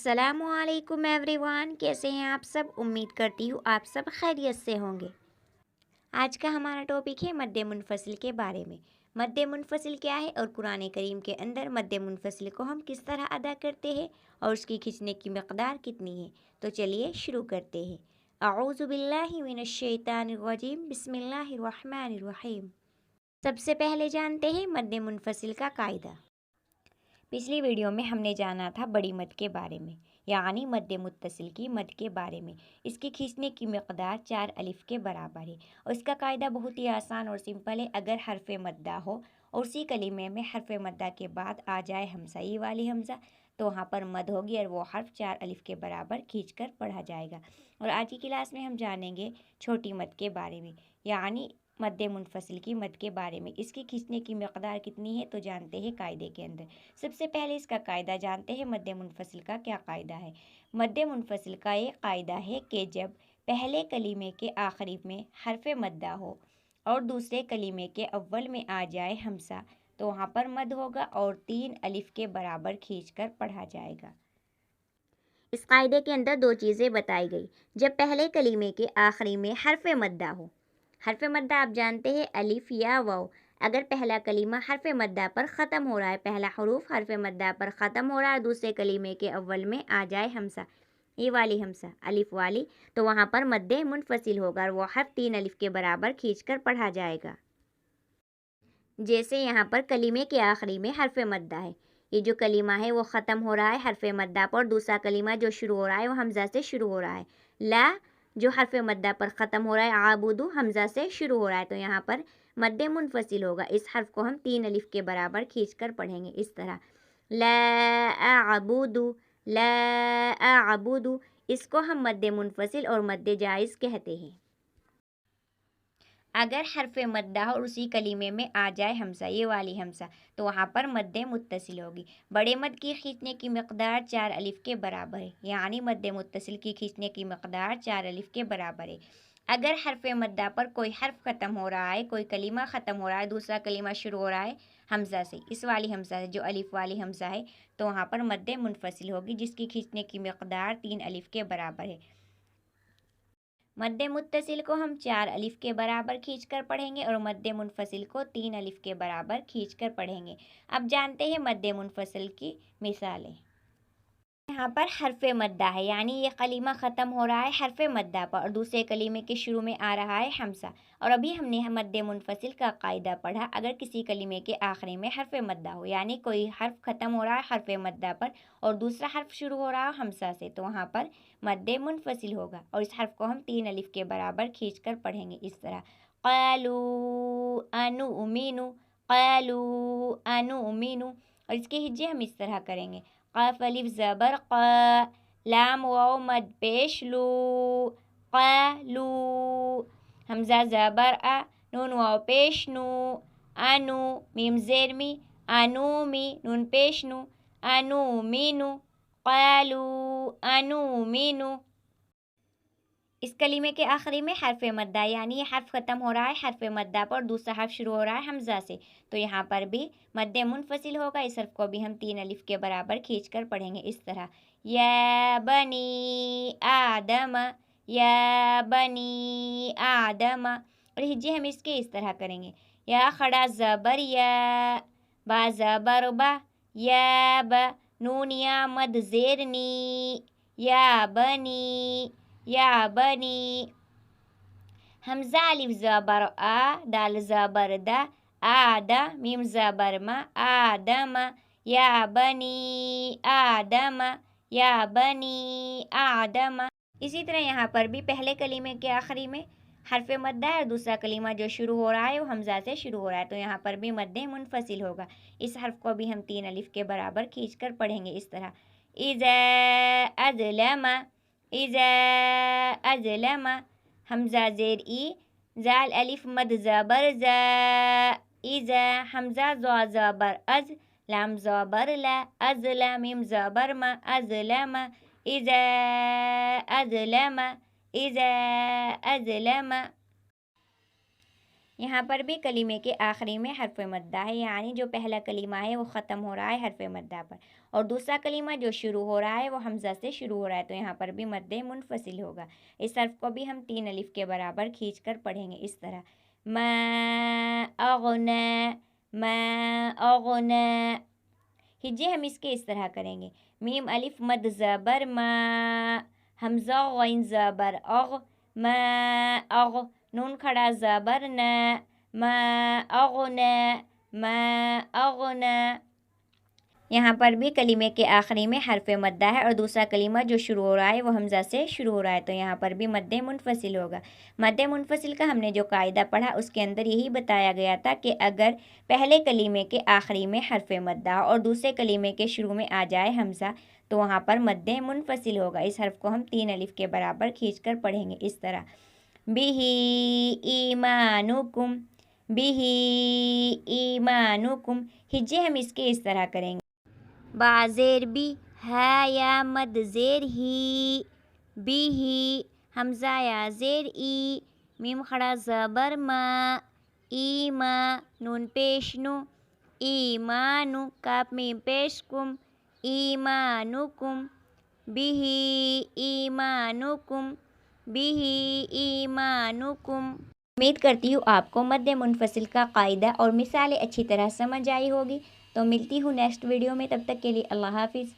السلام علیکم every one, کیسے ہیں آپ سب؟ امید کرتی ہوں آپ سب خیریت سے ہوں گے۔ آج کا ہمارا ٹاپک ہے مد منفصل کے بارے میں۔ مد منفصل کیا ہے اور قرآن کریم کے اندر مد منفصل کو ہم کس طرح ادا کرتے ہیں اور اس کی کھینچنے کی مقدار کتنی ہے؟ تو چلیے شروع کرتے ہیں۔ اعوذ باللہ من الشیطان الرجیم، بسم اللہ الرحمن الرحیم۔ سب سے پہلے جانتے ہیں مد منفصل کا قاعدہ۔ پچھلی ویڈیو میں ہم نے جانا تھا بڑی مد کے بارے میں، یعنی مد متصل کی مد کے بارے میں۔ اس کے کھینچنے کی مقدار 4 الف کے برابر ہے اور اس کا قاعدہ بہت ہی آسان اور سمپل ہے۔ اگر حرف مدہ ہو اور اسی کلمے میں حرف مدہ کے بعد آ جائے ہمزہ، یہ والی حمزہ، تو وہاں پر مد ہوگی اور وہ حرف 4 الف کے برابر کھینچ کر پڑھا جائے گا۔ اور آج کی کلاس میں ہم جانیں گے چھوٹی مد کے بارے میں، یعنی مد منفصل کی مد کے بارے میں۔ اس کی کھینچنے کی مقدار کتنی ہے تو جانتے ہیں قاعدے کے اندر۔ سب سے پہلے اس کا قاعدہ جانتے ہیں مد منفصل کا کیا قاعدہ ہے۔ مد منفصل کا یہ قاعدہ ہے کہ جب پہلے کلمے کے آخری میں حرف مدہ ہو اور دوسرے کلمے کے اول میں آ جائے ہمزہ، تو وہاں پر مد ہوگا اور 3 الف کے برابر کھینچ کر پڑھا جائے گا۔ اس قاعدے کے اندر 2 چیزیں بتائی گئی۔ جب پہلے کلمے کے آخری میں حرف مدہ ہو، حرف مدہ آپ جانتے ہیں الف یا واو، اگر پہلا کلمہ حرف مدہ پر ختم ہو رہا ہے، پہلا حروف حرف مدہ پر ختم ہو رہا ہے، دوسرے کلمے کے اول میں آ جائے ہمزہ، یہ والی حمزہ الف والی، تو وہاں پر مد منفصل ہوگا اور وہ حرف 3 الف کے برابر کھینچ کر پڑھا جائے گا۔ جیسے یہاں پر کلمے کے آخری میں حرف مدہ ہے، یہ جو کلمہ ہے وہ ختم ہو رہا ہے حرف مدہ پر، دوسرا کلمہ جو شروع ہو رہا ہے وہ حمزہ سے شروع ہو رہا ہے۔ لا جو حرف مدہ پر ختم ہو رہا ہے، عابدو حمزہ سے شروع ہو رہا ہے، تو یہاں پر مد منفصل ہوگا۔ اس حرف کو ہم 3 الف کے برابر کھینچ کر پڑھیں گے اس طرح، لا اعبد، لا اعبد۔ اس کو ہم مد منفصل اور مد جائز کہتے ہیں۔ اگر حرف مدہ اور اسی کلمے میں آ جائے حمزہ، یہ والی حمزہ، تو وہاں پر مد متصل ہوگی۔ بڑے مد کی کھینچنے کی مقدار 4 الف کے برابر ہے، یعنی مد متصل کی کھینچنے کی مقدار 4 الف کے برابر ہے۔ اگر حرف مدہ پر کوئی حرف ختم ہو رہا ہے، کوئی کلمہ ختم ہو رہا ہے، دوسرا کلمہ شروع ہو رہا ہے حمزہ سے، اس والی حمزہ سے جو الف والی حمزہ ہے، تو وہاں پر مد منفصل ہوگی جس کی کھینچنے کی مقدار 3 الف کے برابر ہے۔ مد متصل کو ہم 4 الف کے برابر کھینچ کر پڑھیں گے اور مد منفصل کو 3 الف کے برابر کھینچ کر پڑھیں گے۔ اب جانتے ہیں مد منفصل کی مثالیں۔ یہاں پر حرف مدہ ہے، یعنی یہ کلمہ ختم ہو رہا ہے حرف مدہ پر اور دوسرے کلمے کے شروع میں آ رہا ہے حمزہ، اور ابھی ہم نے مد منفصل کا قاعدہ پڑھا۔ اگر کسی کلمے کے آخری میں حرف مدہ ہو، یعنی کوئی حرف ختم ہو رہا ہے حرف مدہ پر اور دوسرا حرف شروع ہو رہا ہے حمزہ سے، تو وہاں پر مد منفصل ہوگا اور اس حرف کو ہم 3 الف کے برابر کھینچ کر پڑھیں گے اس طرح، قالوا انؤمن، قالوا انؤمن۔ اور اس کے ہجے ہم اس طرح کریں گے، قاف الف زبر قا، لام واو مد پیش لو، قالو، حمزہ زبر ا، نون واو پیش نو، انو، میم زیر می، انو می، نون پیش نو، انو مینو، قالو انو مینو۔ اس کلمے کے آخری میں حرف مدہ، یعنی یہ حرف ختم ہو رہا ہے حرف مدہ پر دوسرا حرف شروع ہو رہا ہے حمزہ سے، تو یہاں پر بھی مد منفصل ہوگا۔ اس حرف کو بھی ہم 3 الف کے برابر کھینچ کر پڑھیں گے اس طرح، یا بنی آدم، یا بنی آدم۔ اور ہجے ہم اس کے اس طرح کریں گے، یا کھڑا زبر یا، با زبر با، یا با، نون یا مد زیر نی، یا بنی، یا بنی، حمزہ الف زبر آ، دال زبر دا، آدا، میم زبر ما، آدم، یا بنی آدم، یا بنی آدم۔ اسی طرح یہاں پر بھی پہلے کلمے کے آخری میں حرف مدہ ہے اور دوسرا کلمہ جو شروع ہو رہا ہے وہ حمزہ سے شروع ہو رہا ہے، تو یہاں پر بھی مد منفصل ہوگا۔ اس حرف کو بھی ہم 3 الف کے برابر کھینچ کر پڑھیں گے اس طرح، اذا اظلم، اذا اظلم، حمزہ زیر ای، زال الف مد زبر زا، اذا، حمزہ زا زبر از، لام زبر لا، ازلم، میم زبر ما، ازلم، اذا اظلم، اذا اظلم۔ یہاں پر بھی کلمے کے آخری میں حرف مدہ ہے، یعنی جو پہلا کلمہ ہے وہ ختم ہو رہا ہے حرف مدہ پر، اور دوسرا کلمہ جو شروع ہو رہا ہے وہ حمزہ سے شروع ہو رہا ہے، تو یہاں پر بھی مد منفصل ہوگا۔ اس حرف کو بھی ہم 3 الف کے برابر کھینچ کر پڑھیں گے اس طرح، ما اغنا، ما اغنا۔ ہجے ہم اس کے اس طرح کریں گے، میم الف مد زبر ما، حمزہ غین زبر اغ، ما اغ، نون کھڑا زبر نا، ما اغنا، ما اغنا۔ یہاں پر بھی کلمے کے آخری میں حرف مدہ ہے اور دوسرا کلمہ جو شروع ہو رہا ہے وہ حمزہ سے شروع ہو رہا ہے، تو یہاں پر بھی مد منفصل ہوگا۔ مد منفصل کا ہم نے جو قاعدہ پڑھا اس کے اندر یہی بتایا گیا تھا کہ اگر پہلے کلمے کے آخری میں حرف مدہ اور دوسرے کلمے کے شروع میں آ جائے حمزہ تو وہاں پر مد منفصل ہوگا۔ اس حرف کو ہم 3 الف کے برابر کھینچ کر پڑھیں گے اس طرح، بِهِ ایمانکم، بِهِ ایمانکم۔ ہجے ہم اس کے اس طرح کریں گے، با زیر بی، ہے یا مد زیر ہی، بی ہی، حمزہ یا زیر ای، میم کھڑا زبر ما، ایما، نون پیش نو، ایمانو، کاف میم پیش کم، ایمانکم، بی ایمانکم، بی ایمانکم۔ امید کرتی ہوں آپ کو مد منفصل کا قاعدہ اور مثالیں اچھی طرح سمجھ آئی ہوگی، تو ملتی ہوں نیکسٹ ویڈیو میں، تب تک کے لیے اللہ حافظ۔